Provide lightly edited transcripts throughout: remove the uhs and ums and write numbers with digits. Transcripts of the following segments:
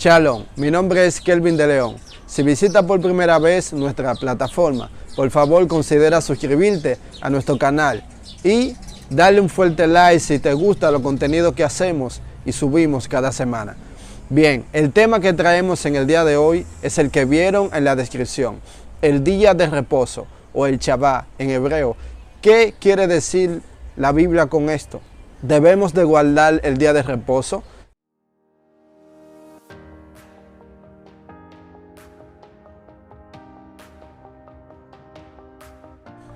Shalom, mi nombre es Kelvin de León. Si visita por primera vez nuestra plataforma, por favor considera suscribirte a nuestro canal y darle un fuerte like si te gusta los contenidos que hacemos y subimos cada semana. Bien, el tema que traemos en el día de hoy es el que vieron en la descripción, el día de reposo o el Shabbat en hebreo. ¿Qué quiere decir la Biblia con esto? ¿Debemos de guardar el día de reposo?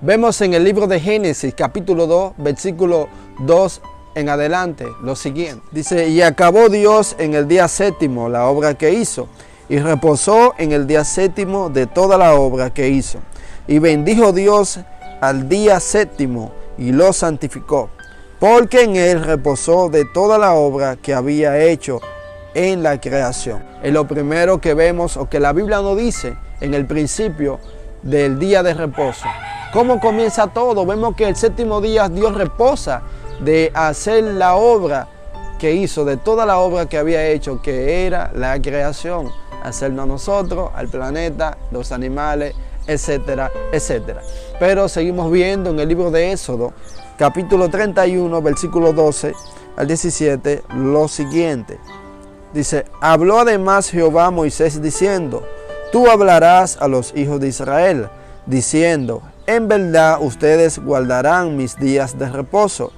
Vemos en el libro de Génesis, capítulo 2, versículo 2 en adelante, lo siguiente. Dice, y acabó Dios en el día séptimo la obra que hizo, y reposó en el día séptimo de toda la obra que hizo. Y bendijo Dios al día séptimo, y lo santificó, porque en él reposó de toda la obra que había hecho en la creación. Es lo primero que vemos, o que la Biblia nos dice, en el principio del día de reposo. ¿Cómo comienza todo? Vemos que el séptimo día Dios reposa de hacer la obra que hizo, de toda la obra que había hecho, que era la creación, hacernos a nosotros, al planeta, los animales, etcétera, etcétera. Pero seguimos viendo en el libro de Éxodo, capítulo 31, versículo 12 al 17, lo siguiente. Dice, habló además Jehová a Moisés diciendo, tú hablarás a los hijos de Israel, diciendo, en verdad ustedes guardarán mis días de reposo,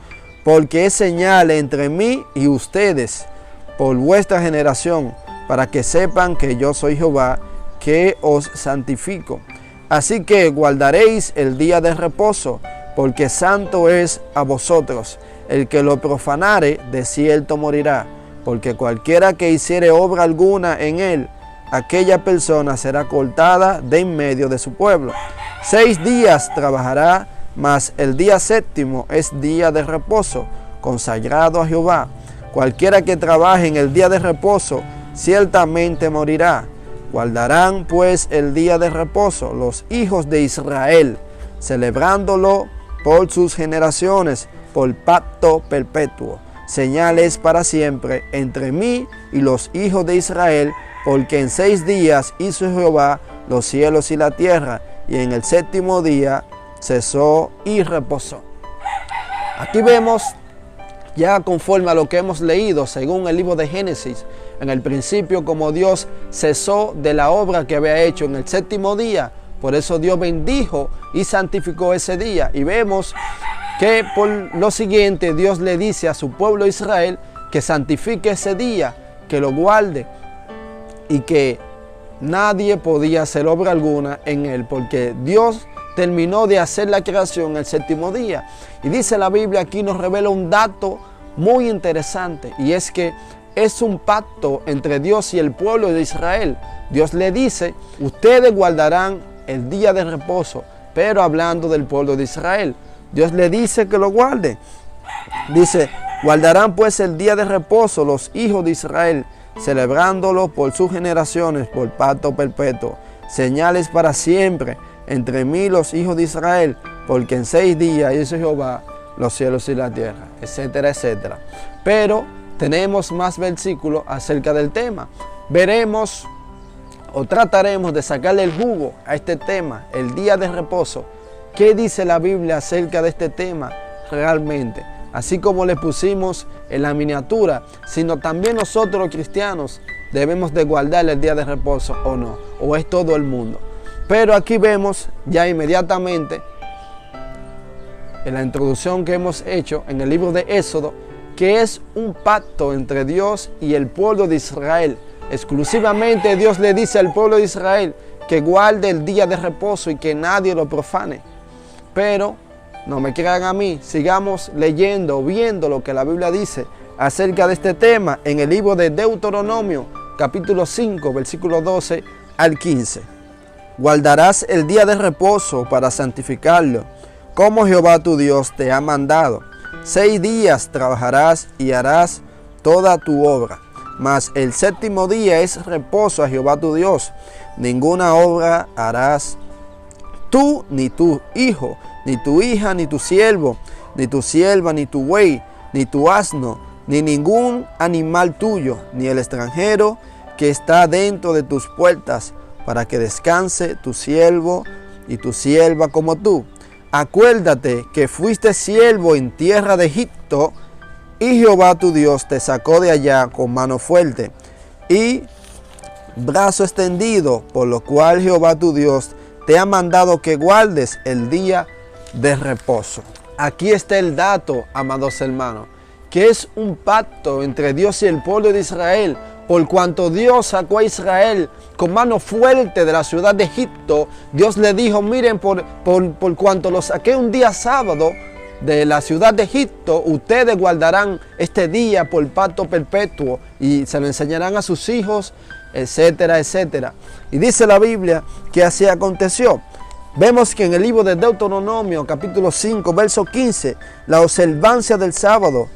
porque es señal entre mí y ustedes por vuestra generación, para que sepan que yo soy Jehová, que os santifico. Así que guardaréis el día de reposo, porque santo es a vosotros. El que lo profanare, de cierto morirá, porque cualquiera que hiciere obra alguna en él, aquella persona será cortada de en medio de su pueblo. 6 días trabajará, mas el día séptimo es día de reposo, consagrado a Jehová. Cualquiera que trabaje en el día de reposo, ciertamente morirá. Guardarán pues el día de reposo los hijos de Israel, celebrándolo por sus generaciones, por pacto perpetuo. Señales para siempre entre mí y los hijos de Israel, porque en 6 días hizo Jehová los cielos y la tierra, y en el séptimo día cesó y reposó. Aquí vemos, ya conforme a lo que hemos leído, según el libro de Génesis, en el principio como Dios cesó de la obra que había hecho en el séptimo día, por eso Dios bendijo y santificó ese día. Y vemos que por lo siguiente Dios le dice a su pueblo Israel que santifique ese día, que lo guarde, y que nadie podía hacer obra alguna en él, porque Dios terminó de hacer la creación el séptimo día. Y dice la Biblia, aquí nos revela un dato muy interesante, y es que es un pacto entre Dios y el pueblo de Israel. Dios le dice, ustedes guardarán el día de reposo, pero hablando del pueblo de Israel, Dios le dice que lo guarde. Dice, guardarán pues el día de reposo los hijos de Israel, celebrándolo por sus generaciones, por pacto perpetuo, señales para siempre entre mí y los hijos de Israel, porque en 6 días hizo Jehová los cielos y la tierra, etcétera, etcétera. Pero tenemos más versículos acerca del tema. Veremos o trataremos de sacarle el jugo a este tema, el día de reposo. ¿Qué dice la Biblia acerca de este tema realmente? Así como le pusimos en la miniatura, sino también nosotros los cristianos debemos de guardar el día de reposo o no, o es todo el mundo. Pero aquí vemos ya inmediatamente en la introducción que hemos hecho en el libro de Éxodo, que es un pacto entre Dios y el pueblo de Israel. Exclusivamente Dios le dice al pueblo de Israel que guarde el día de reposo y que nadie lo profane. Pero no me crean a mí, sigamos leyendo, viendo lo que la Biblia dice acerca de este tema en el libro de Deuteronomio, capítulo 5, versículo 12 al 15. Guardarás el día de reposo para santificarlo, como Jehová tu Dios te ha mandado. 6 días trabajarás y harás toda tu obra, mas el séptimo día es reposo a Jehová tu Dios. Ninguna obra harás tú, ni tu hijo, ni tu hija, ni tu siervo, ni tu sierva, ni tu buey, ni tu asno, ni ningún animal tuyo, ni el extranjero que está dentro de tus puertas, para que descanse tu siervo y tu sierva como tú. Acuérdate que fuiste siervo en tierra de Egipto, y Jehová tu Dios te sacó de allá con mano fuerte y brazo extendido, por lo cual Jehová tu Dios te ha mandado que guardes el día de reposo. Aquí está el dato, amados hermanos, que es un pacto entre Dios y el pueblo de Israel, por cuanto Dios sacó a Israel con mano fuerte de la ciudad de Egipto. Dios le dijo, miren, por cuanto lo saqué un día sábado de la ciudad de Egipto, ustedes guardarán este día por pacto perpetuo y se lo enseñarán a sus hijos, etcétera, etcétera. Y dice la Biblia que así aconteció. Vemos que en el libro de Deuteronomio, capítulo 5, verso 15, la observancia del sábado,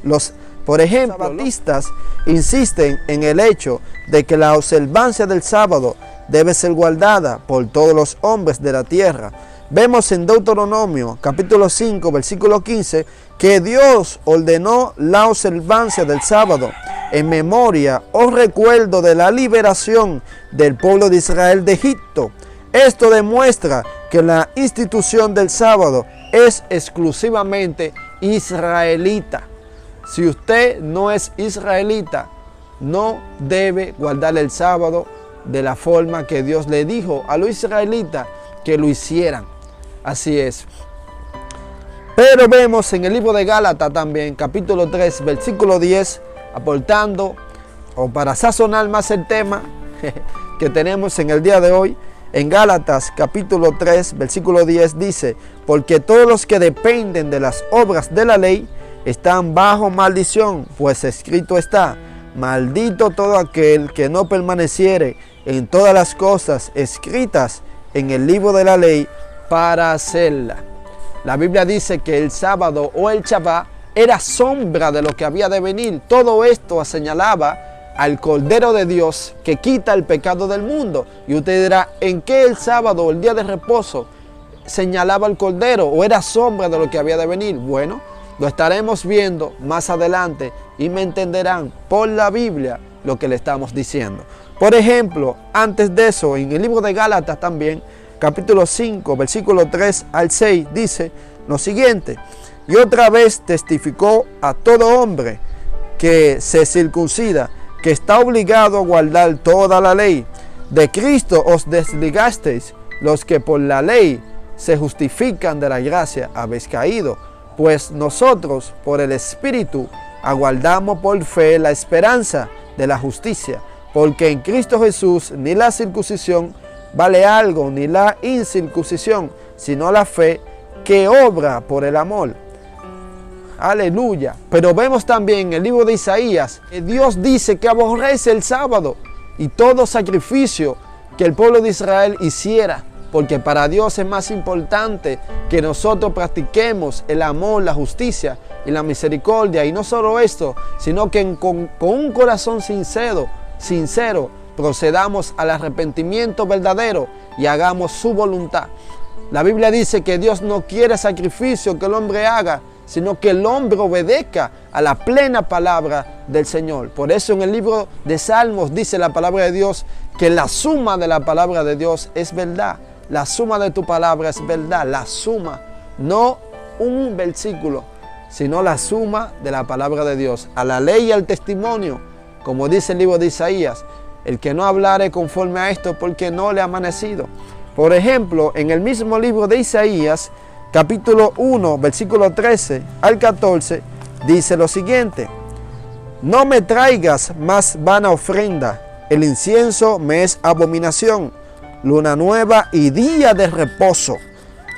por ejemplo, los sabatistas insisten en el hecho de que la observancia del sábado debe ser guardada por todos los hombres de la tierra. Vemos en Deuteronomio capítulo 5 versículo 15 que Dios ordenó la observancia del sábado en memoria o recuerdo de la liberación del pueblo de Israel de Egipto. Esto demuestra que la institución del sábado es exclusivamente israelita. Si usted no es israelita, no debe guardar el sábado de la forma que Dios le dijo a los israelitas que lo hicieran. Así es. Pero vemos en el libro de Gálatas también, capítulo 3, versículo 10, aportando o para sazonar más el tema que tenemos en el día de hoy. En Gálatas capítulo 3, versículo 10 dice, porque todos los que dependen de las obras de la ley están bajo maldición, pues escrito está, maldito todo aquel que no permaneciere en todas las cosas escritas en el libro de la ley para hacerla. La Biblia dice que el sábado o el Shabbat era sombra de lo que había de venir. Todo esto señalaba al Cordero de Dios que quita el pecado del mundo. Y usted dirá, ¿en qué el sábado o el día de reposo señalaba al Cordero o era sombra de lo que había de venir? Bueno, lo estaremos viendo más adelante y me entenderán por la Biblia lo que le estamos diciendo. Por ejemplo, antes de eso, en el libro de Gálatas también, capítulo 5, versículo 3 al 6, dice lo siguiente, y otra vez testificó a todo hombre que se circuncida, que está obligado a guardar toda la ley. De Cristo os desligasteis, los que por la ley se justifican de la gracia, habéis caído, pues nosotros por el Espíritu aguardamos por fe la esperanza de la justicia, porque en Cristo Jesús ni la circuncisión vale algo, ni la incircuncisión, sino la fe que obra por el amor. Aleluya. Pero vemos también en el libro de Isaías que Dios dice que aborrece el sábado y todo sacrificio que el pueblo de Israel hiciera, porque para Dios es más importante que nosotros practiquemos el amor, la justicia y la misericordia. Y no solo esto, sino que con un corazón sincero, procedamos al arrepentimiento verdadero y hagamos su voluntad. La Biblia dice que Dios no quiere sacrificio que el hombre haga, sino que el hombre obedezca a la plena palabra del Señor. Por eso en el libro de Salmos dice la palabra de Dios que la suma de la palabra de Dios es verdad. La suma de tu palabra es verdad. La suma, no un versículo, sino la suma de la palabra de Dios. A la ley y al testimonio, como dice el libro de Isaías, el que no hablare conforme a esto porque no le ha amanecido. Por ejemplo, en el mismo libro de Isaías, capítulo 1, versículo 13 al 14, dice lo siguiente, no me traigas más vana ofrenda, el incienso me es abominación, luna nueva y día de reposo,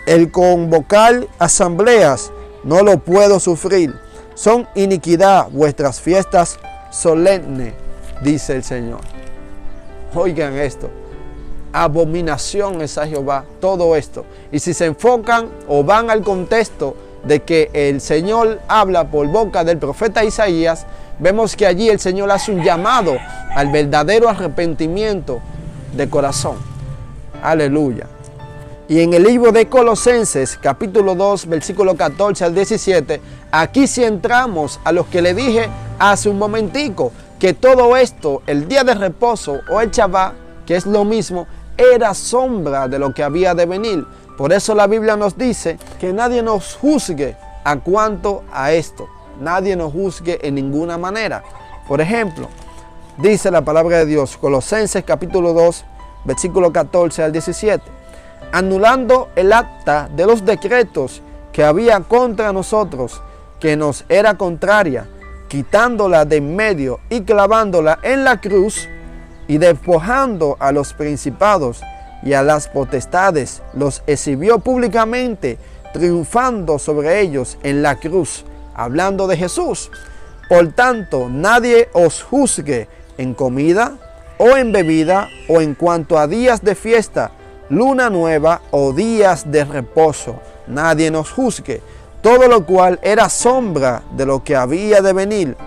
el convocar asambleas no lo puedo sufrir, son iniquidad vuestras fiestas solemnes, dice el Señor. Oigan esto, abominación es a Jehová todo esto. Y si se enfocan o van al contexto de que el Señor habla por boca del profeta Isaías, vemos que allí el Señor hace un llamado al verdadero arrepentimiento de corazón. Aleluya. Y en el libro de Colosenses, capítulo 2, versículo 14 al 17, aquí sí entramos a lo que le dije hace un momentico, que todo esto, el día de reposo o el Shabbat, que es lo mismo, era sombra de lo que había de venir. Por eso la Biblia nos dice que nadie nos juzgue a cuanto a esto. Nadie nos juzgue en ninguna manera. Por ejemplo, dice la palabra de Dios, Colosenses capítulo 2, versículo 14 al 17. Anulando el acta de los decretos que había contra nosotros, que nos era contraria, quitándola de en medio y clavándola en la cruz, y despojando a los principados y a las potestades, los exhibió públicamente, triunfando sobre ellos en la cruz, hablando de Jesús. Por tanto, nadie os juzgue en comida o en bebida o en cuanto a días de fiesta, luna nueva o días de reposo. Nadie nos juzgue. Todo lo cual era sombra de lo que había de venir.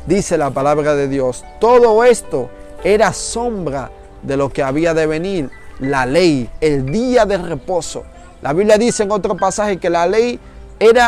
Dice la palabra de Dios. Todo esto era sombra de lo que había de venir. La ley, el día de reposo. La Biblia dice en otro pasaje que la ley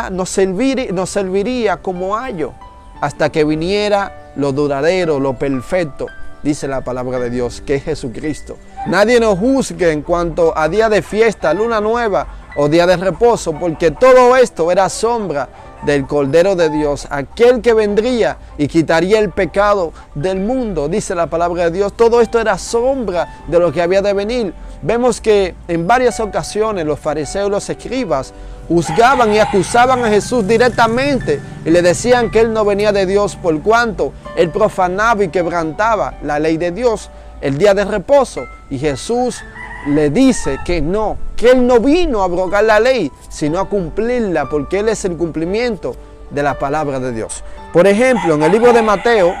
nos serviría como ayo hasta que viniera lo duradero, lo perfecto. Dice la palabra de Dios, que es Jesucristo. Nadie nos juzgue en cuanto a día de fiesta, luna nueva o día de reposo, porque todo esto era sombra del Cordero de Dios, aquel que vendría y quitaría el pecado del mundo. Dice la palabra de Dios, todo esto era sombra de lo que había de venir. Vemos que en varias ocasiones los fariseos y los escribas juzgaban y acusaban a Jesús directamente y le decían que él no venía de Dios por cuanto él profanaba y quebrantaba la ley de Dios, el día de reposo. Y Jesús le dice que no, que él no vino a abrogar la ley, sino a cumplirla, porque él es el cumplimiento de la palabra de Dios. Por ejemplo, en el libro de Mateo,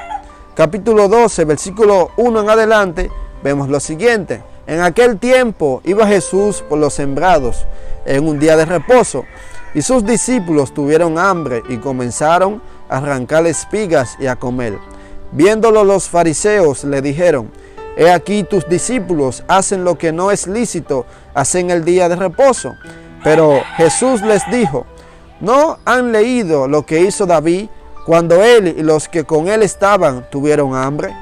capítulo 12, versículo 1 en adelante, vemos lo siguiente. En aquel tiempo iba Jesús por los sembrados en un día de reposo, y sus discípulos tuvieron hambre y comenzaron a arrancar espigas y a comer. Viéndolo los fariseos le dijeron: He aquí tus discípulos hacen lo que no es lícito hacer en el día de reposo. Pero Jesús les dijo: ¿No han leído lo que hizo David cuando él y los que con él estaban tuvieron hambre?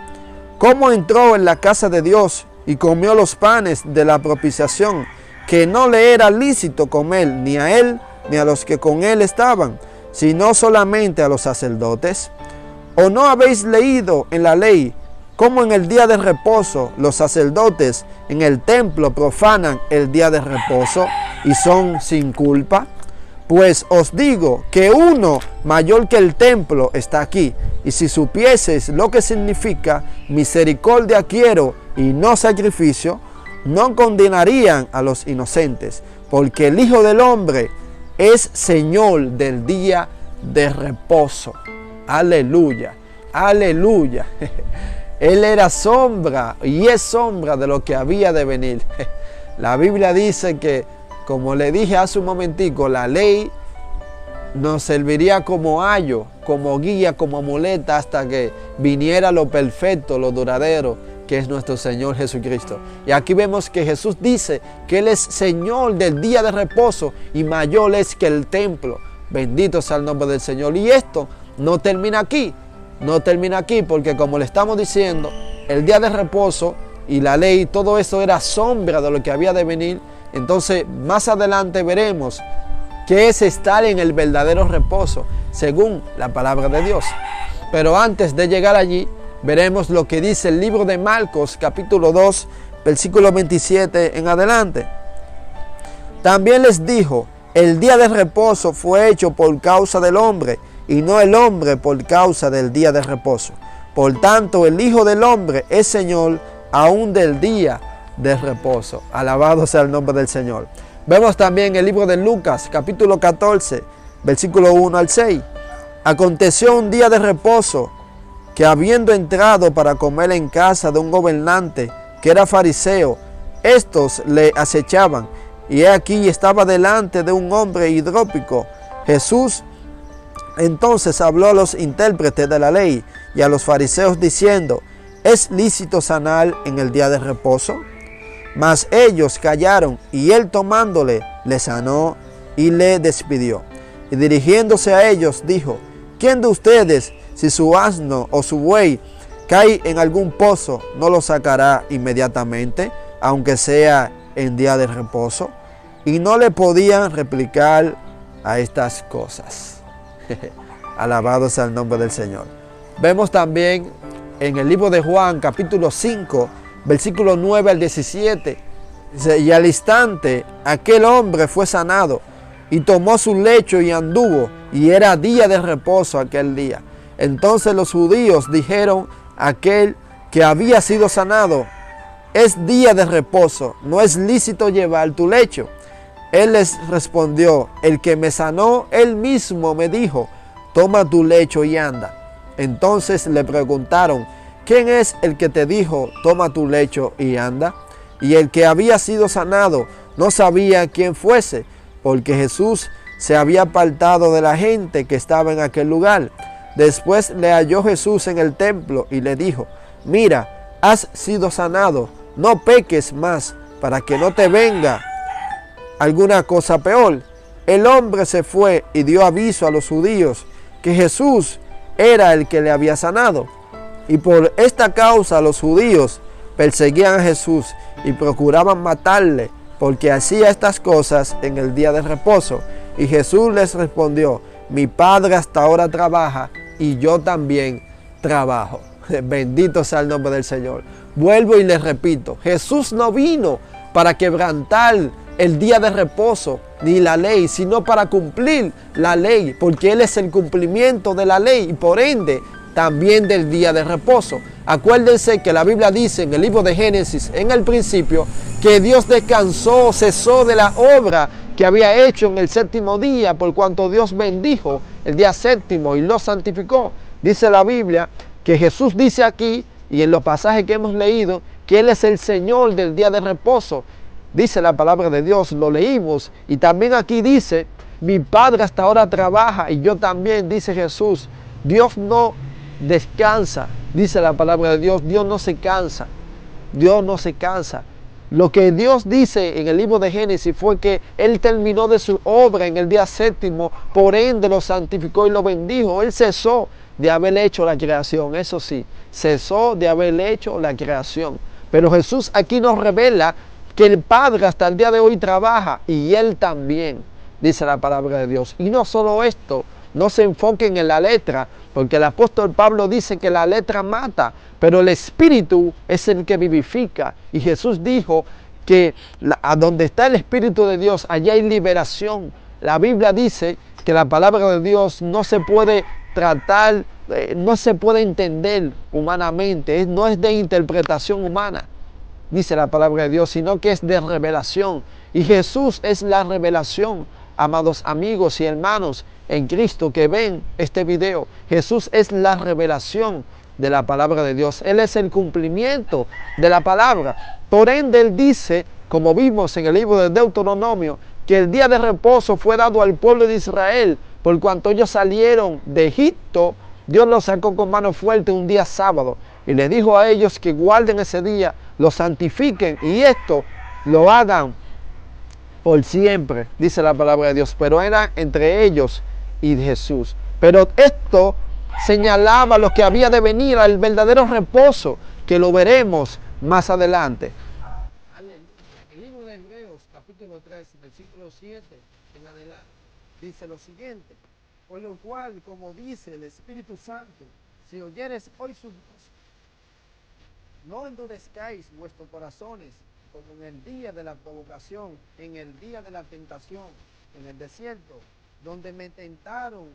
¿Cómo entró en la casa de Dios y comió los panes de la propiciación, que no le era lícito comer ni a él ni a los que con él estaban, sino solamente a los sacerdotes? ¿O no habéis leído en la ley cómo en el día de reposo los sacerdotes en el templo profanan el día de reposo y son sin culpa? Pues os digo que uno mayor que el templo está aquí. Y si supieseis lo que significa misericordia quiero y no sacrificio, no condenarían a los inocentes, porque el Hijo del Hombre es Señor del día de reposo. Aleluya, aleluya. Él era sombra y es sombra de lo que había de venir. La Biblia dice que, como le dije hace un momentico, la ley nos serviría como ayo, como guía, como muleta hasta que viniera lo perfecto, lo duradero, que es nuestro Señor Jesucristo. Y aquí vemos que Jesús dice que Él es Señor del día de reposo y mayor es que el templo. Bendito sea el nombre del Señor. Y esto no termina aquí. No termina aquí porque, como le estamos diciendo, el día de reposo y la ley, todo eso era sombra de lo que había de venir. Entonces, más adelante veremos qué es estar en el verdadero reposo, según la palabra de Dios. Pero antes de llegar allí, veremos lo que dice el libro de Marcos, capítulo 2, versículo 27 en adelante. También les dijo: el día de reposo fue hecho por causa del hombre, y no el hombre por causa del día de reposo. Por tanto, el Hijo del Hombre es Señor aún del día de reposo. Alabado sea el nombre del Señor. Vemos también el libro de Lucas, capítulo 14, versículo 1 al 6. Aconteció un día de reposo, que habiendo entrado para comer en casa de un gobernante que era fariseo, estos le acechaban, y he aquí estaba delante de un hombre hidrópico. Jesús entonces habló a los intérpretes de la ley y a los fariseos diciendo: ¿es lícito sanar en el día de reposo? Mas ellos callaron, y él tomándole, le sanó y le despidió. Y dirigiéndose a ellos dijo: ¿quién de ustedes, si su asno o su buey cae en algún pozo, no lo sacará inmediatamente, aunque sea en día de reposo. Y no le podían replicar a estas cosas. Alabado sea el nombre del Señor. Vemos también en el libro de Juan, capítulo 5, versículo 9 al 17. Dice, y al instante aquel hombre fue sanado y tomó su lecho y anduvo, y era día de reposo aquel día. Entonces los judíos dijeron a aquel que había sido sanado, es día de reposo, no es lícito llevar tu lecho. Él les respondió, el que me sanó, él mismo me dijo, toma tu lecho y anda. Entonces le preguntaron, ¿quién es el que te dijo, toma tu lecho y anda? Y el que había sido sanado no sabía quién fuese, porque Jesús se había apartado de la gente que estaba en aquel lugar. Después le halló Jesús en el templo y le dijo, mira, has sido sanado, no peques más, para que no te venga alguna cosa peor. El hombre se fue y dio aviso a los judíos que Jesús era el que le había sanado. Y por esta causa los judíos perseguían a Jesús y procuraban matarle, porque hacía estas cosas en el día de reposo. Y Jesús les respondió, mi Padre hasta ahora trabaja y yo también trabajo. Bendito sea el nombre del Señor. Vuelvo y les repito, Jesús no vino para quebrantar el día de reposo ni la ley, sino para cumplir la ley, porque Él es el cumplimiento de la ley y por ende también del día de reposo. Acuérdense que la Biblia dice en el libro de Génesis, en el principio, que Dios descansó, cesó de la obra que había hecho en el séptimo día, por cuanto Dios bendijo el día séptimo y lo santificó. Dice la Biblia que Jesús dice aquí, y en los pasajes que hemos leído, que Él es el Señor del día de reposo. Dice la palabra de Dios, lo leímos, y también aquí dice, mi Padre hasta ahora trabaja, y yo también, dice Jesús. Dios no descansa, dice la palabra de Dios, Dios no se cansa, Dios no se cansa. Lo que Dios dice en el libro de Génesis fue que Él terminó de su obra en el día séptimo, por ende lo santificó y lo bendijo. Él cesó de haber hecho la creación, eso sí, cesó de haber hecho la creación. Pero Jesús aquí nos revela que el Padre hasta el día de hoy trabaja y Él también, dice la palabra de Dios. Y no solo esto, no se enfoquen en la letra, porque el apóstol Pablo dice que la letra mata, pero el Espíritu es el que vivifica. Y Jesús dijo que a donde está el Espíritu de Dios, allá hay liberación. La Biblia dice que la palabra de Dios no se puede tratar, no se puede entender humanamente, no es de interpretación humana, dice la palabra de Dios, sino que es de revelación. Y Jesús es la revelación, amados amigos y hermanos en Cristo que ven este video. Jesús es la revelación de la palabra de Dios. Él es el cumplimiento de la palabra. Por ende, Él dice, como vimos en el libro de Deuteronomio, que el día de reposo fue dado al pueblo de Israel, por cuanto ellos salieron de Egipto. Dios los sacó con mano fuerte un día sábado y les dijo a ellos que guarden ese día, lo santifiquen y esto lo hagan por siempre, dice la palabra de Dios. Pero era entre ellos y Jesús. Pero esto señalaba lo que había de venir, al verdadero reposo, que lo veremos más adelante. El libro de Hebreos, capítulo 3, versículo 7 en adelante, dice lo siguiente: por lo cual, como dice el Espíritu Santo, si oyeres hoy su voz, no endurezcáis vuestros corazones, como en el día de la provocación, en el día de la tentación, en el desierto, donde me tentaron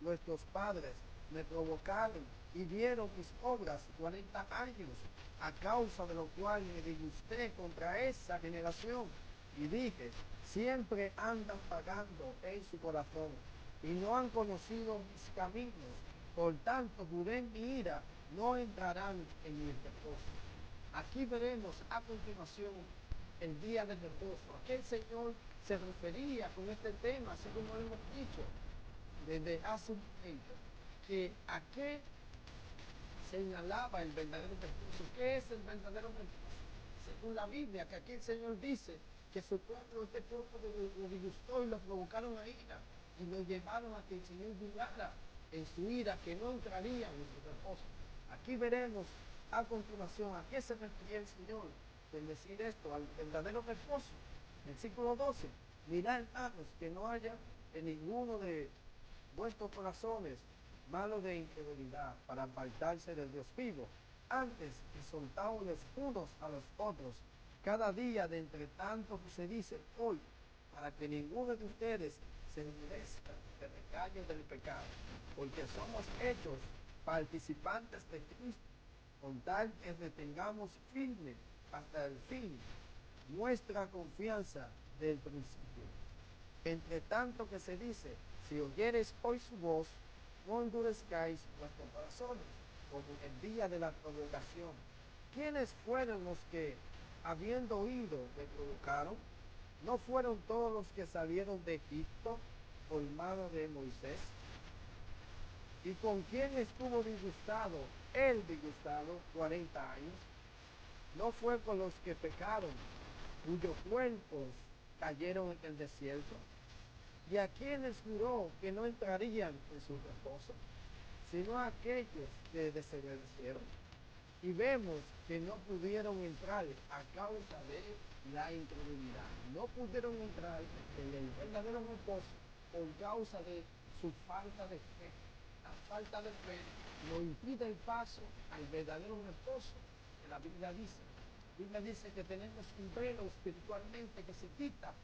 nuestros padres, me provocaron y vieron mis obras 40 años, a causa de lo cual me disgusté contra esa generación, y dije, siempre andan pagando en su corazón, y no han conocido mis caminos, por tanto juré en mi ira, no entrarán en mi reposo. Aquí veremos a continuación el día del reposo. A qué el Señor se refería con este tema, así como lo hemos dicho desde hace un momento, que a qué señalaba el verdadero reposo. ¿Qué es el verdadero reposo? Según la Biblia, que aquí el Señor dice que su pueblo, este pueblo lo disgustó y lo provocaron a ira y lo llevaron a que el Señor dudara en su ira, que no entraría en su reposo. Aquí veremos a continuación a qué se refiere el Señor en decir esto, al verdadero reposo. Versículo 12. Mirad, hermanos, que no haya en ninguno de vuestros corazones malo de integridad para apartarse del Dios vivo. Antes, exhortaos unos a los otros, cada día de entre tanto que se dice hoy, para que ninguno de ustedes se endurezca de recaño del pecado, porque somos hechos participantes de Cristo, con tal que retengamos firme hasta el fin nuestra confianza del principio. Entre tanto que se dice, si oyereis hoy su voz, no endurezcáis vuestros corazones, como en el día de la provocación. ¿Quiénes fueron los que, habiendo oído, le provocaron? ¿No fueron todos los que salieron de Egipto por mano de Moisés? ¿Y con quién estuvo disgustado, él disgustado, 40 años? ¿No fue con los que pecaron, cuyos cuerpos cayeron en el desierto? ¿Y a quienes juró que no entrarían en su reposo, sino a aquellos que desobedecieron? Y vemos que no pudieron entrar a causa de la incredulidad. No pudieron entrar en el verdadero reposo por causa de su falta de fe. La falta de fe no impide el paso al verdadero reposo que la Biblia dice. La Biblia dice que tenemos un velo espiritualmente que se quita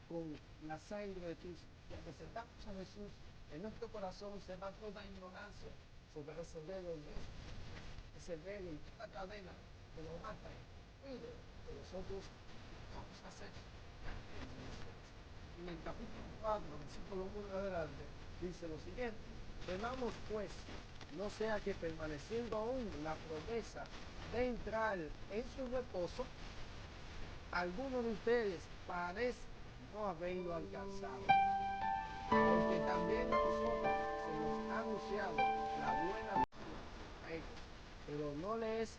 con la sangre de Cristo. Y al presentarnos a Jesús, en nuestro corazón se va toda ignorancia sobre ese velo de Dios. Ese velo y toda cadena que nos mata y cuide que nosotros vamos a hacer. En el capítulo 4, versículo 1 en adelante, dice lo siguiente: temamos pues, no sea que permaneciendo aún la promesa de entrar en su reposo, alguno de ustedes parece no haberlo alcanzado. Porque también a nosotros se nos ha anunciado la buena a ellos, pero no les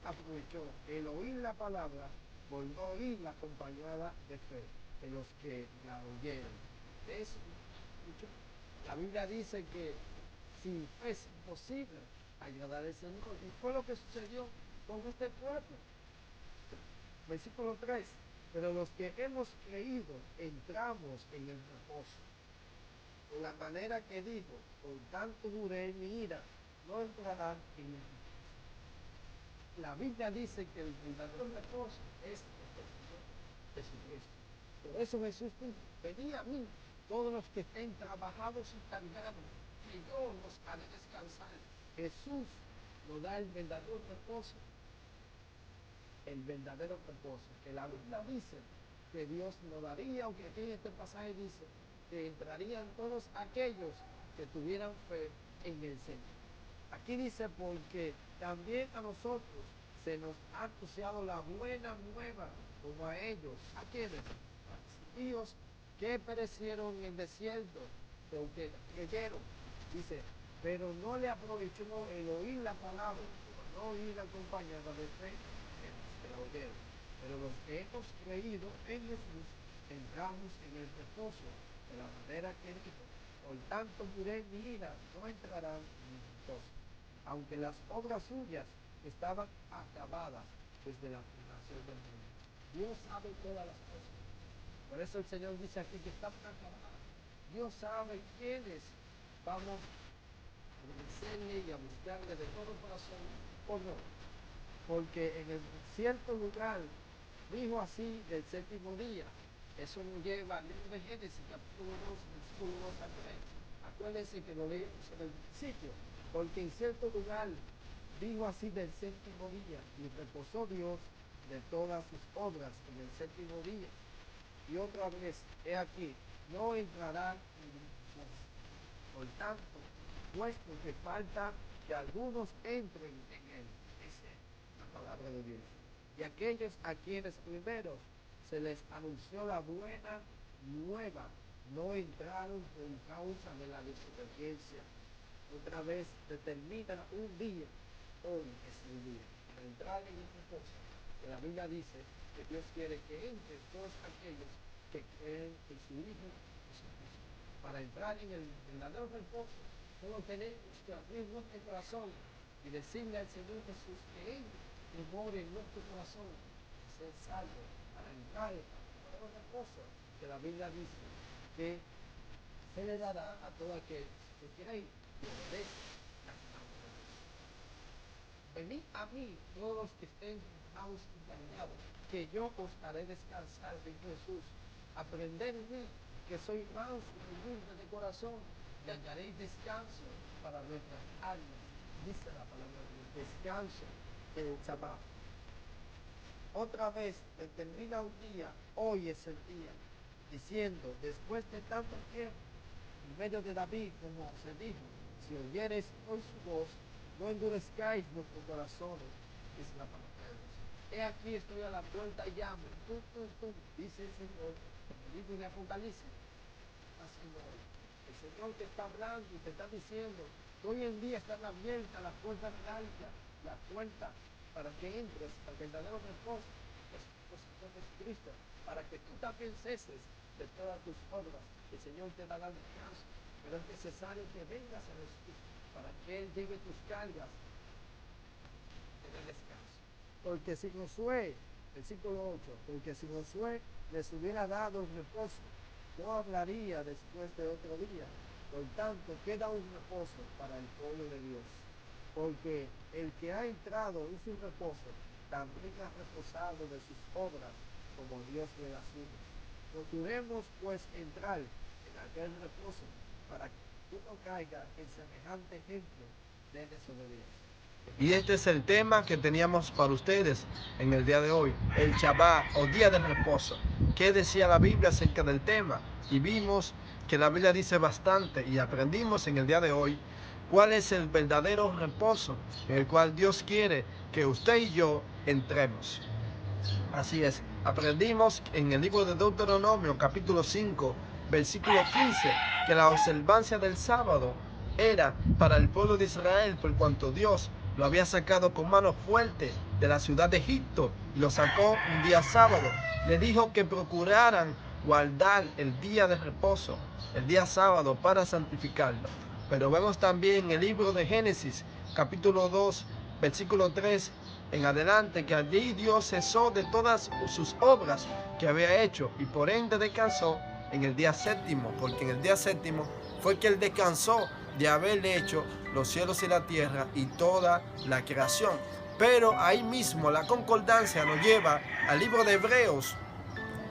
aprovechó el oír la palabra por no oírla acompañada de fe en los que la oyeron. De eso, la Biblia dice que sin fe es imposible agradar al Señor. Y fue lo que sucedió con este pueblo. Versículo 3. Pero los que hemos creído entramos en el reposo. De la manera que dijo, por tanto juré en mi ira, no entrarán en el reposo. La Biblia dice que el verdadero reposo es el Señor Jesucristo. Por eso Jesús dijo, venid a mí, todos los que estén trabajados y cargados, que yo los haré descansar. Jesús nos da el verdadero reposo. El verdadero reposo. Que la Biblia dice que Dios nos daría, aunque aquí en este pasaje dice que entrarían todos aquellos que tuvieran fe en el Señor. Aquí dice, porque también a nosotros se nos ha anunciado la buena nueva, como a ellos. ¿A quiénes? A los judíos que perecieron en el desierto, porque creyeron. Dice, pero no le aprovechó el oír la palabra, no oír acompañada de fe que la oyeron. Pero los que hemos creído en Jesús, entramos en el reposo de la manera que dijo. Por tanto, juré en mi ira, no entrarán en el reposo, aunque las obras suyas estaban acabadas desde la fundación del mundo. Dios sabe todas las cosas. Por eso el Señor dice aquí que estaban acabadas. Dios sabe quiénes vamos a obedecerle y a buscarle de todo corazón o no. Porque en el cierto lugar dijo así del séptimo día. Eso nos lleva al libro de Génesis, capítulo 2, versículo 2 a 3. Acuérdense que lo leímos en el principio. Porque en cierto lugar dijo así del séptimo día, y reposó Dios de todas sus obras en el séptimo día. Y otra vez, he aquí, no entrarán en el reposo. Por tanto, puesto que falta que algunos entren en él, dice la palabra de Dios. Y aquellos a quienes primero se les anunció la buena nueva, no entraron por causa de la desobediencia. Otra vez determina un día, hoy es el día, para entrar en esta cosa. Que la Biblia dice que Dios quiere que entren todos aquellos que creen en su Hijo Jesucristo. Para entrar en el verdadero reposo Solo tenemos que abrir nuestro corazón y decirle al Señor Jesús que Él more en nuestro corazón, ser salvo, para entrar en el reposo que la Biblia dice que se le dará a todo aquel que cree y obedece. Venid a mí todos los que estén cansados y dañados, que yo os haré descansar en Jesús. Aprended en mí, que soy manso y humilde de corazón, y hallaréis descanso para vuestras almas. Dice la palabra de Dios, descanso en el Shabbat. Otra vez determina un día, hoy es el día, diciendo, después de tanto tiempo, en medio de David, como se dijo, si oyereis hoy su voz, no endurezcáis vuestros corazones, dice la palabra de Dios. He aquí estoy a la puerta y llamo, dice el Señor, en el libro de Apocalipsis. Así no es. El Señor te está hablando y te está diciendo que hoy en día están abiertas las puertas del alta, la puerta para que entres al verdadero reposo, Señor Jesucristo, para que tú también ceses de todas tus obras. El Señor te dará descanso, pero es necesario que vengas a Jesús para que Él lleve tus cargas en el descanso. Porque si Josué, versículo 8, porque si Josué les hubiera dado un reposo, no hablaría después de otro día. Por tanto, queda un reposo para el pueblo de Dios. Porque el que ha entrado en su reposo también ha reposado de sus obras, como Dios le las hizo. Procuremos pues entrar en aquel reposo, para que tú no caigas en semejante ejemplo de desobediencia. Y este es el tema que teníamos para ustedes en el día de hoy, el Shabbat o día de reposo. ¿Qué decía la Biblia acerca del tema? Y vimos que la Biblia dice bastante y aprendimos en el día de hoy cuál es el verdadero reposo en el cual Dios quiere que usted y yo entremos. Así es, aprendimos en el libro de Deuteronomio capítulo 5, versículo 15, que la observancia del sábado era para el pueblo de Israel, por cuanto Dios lo había sacado con mano fuerte de la ciudad de Egipto y lo sacó un día sábado. Le dijo que procuraran guardar el día de reposo, el día sábado, para santificarlo. Pero vemos también en el libro de Génesis, capítulo 2, versículo 3, en adelante, que allí Dios cesó de todas sus obras que había hecho y por ende descansó en el día séptimo, porque en el día séptimo fue que Él descansó de haberle hecho los cielos y la tierra y toda la creación. Pero ahí mismo la concordancia nos lleva al libro de Hebreos,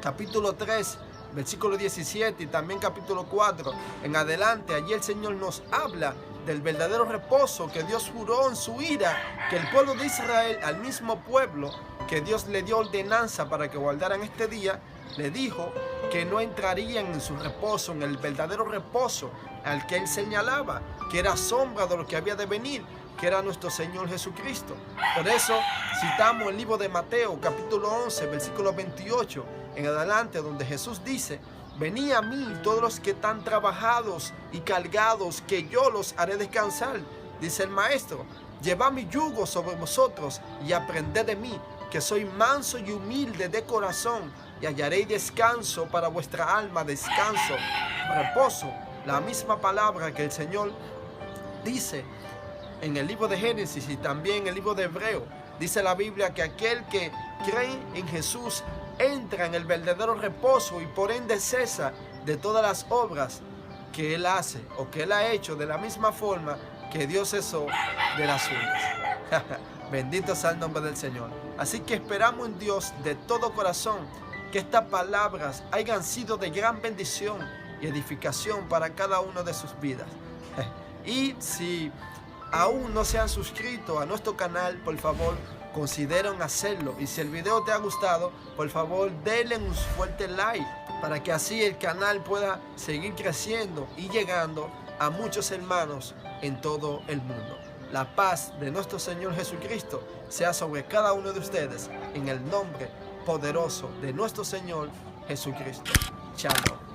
capítulo 3, versículo 17 y también capítulo 4 en adelante. Allí el Señor nos habla del verdadero reposo que Dios juró en su ira, que el pueblo de Israel, al mismo pueblo que Dios le dio ordenanza para que guardaran este día, le dijo que no entrarían en su reposo, en el verdadero reposo al que Él señalaba, que era sombra de lo que había de venir, que era nuestro Señor Jesucristo. Por eso citamos el libro de Mateo, capítulo 11, versículo 28 en adelante, donde Jesús dice: venid a mí todos los que están trabajados y cargados, que yo los haré descansar. Dice el Maestro: llevad mi yugo sobre vosotros y aprended de mí, que soy manso y humilde de corazón, y hallaréis descanso para vuestra alma, descanso, reposo. La misma palabra que el Señor dice en el libro de Génesis y también en el libro de Hebreo. Dice la Biblia que aquel que cree en Jesús entra en el verdadero reposo y por ende cesa de todas las obras que Él hace o que Él ha hecho, de la misma forma que Dios cesó de las suyas. Bendito sea el nombre del Señor. Así que esperamos en Dios de todo corazón que estas palabras hayan sido de gran bendición y edificación para cada uno de sus vidas. Y si aún no se han suscrito a nuestro canal, por favor, consideren hacerlo. Y si el video te ha gustado, por favor, denle un fuerte like para que así el canal pueda seguir creciendo y llegando a muchos hermanos en todo el mundo. La paz de nuestro Señor Jesucristo sea sobre cada uno de ustedes, en el nombre poderoso de nuestro Señor Jesucristo. Shalom.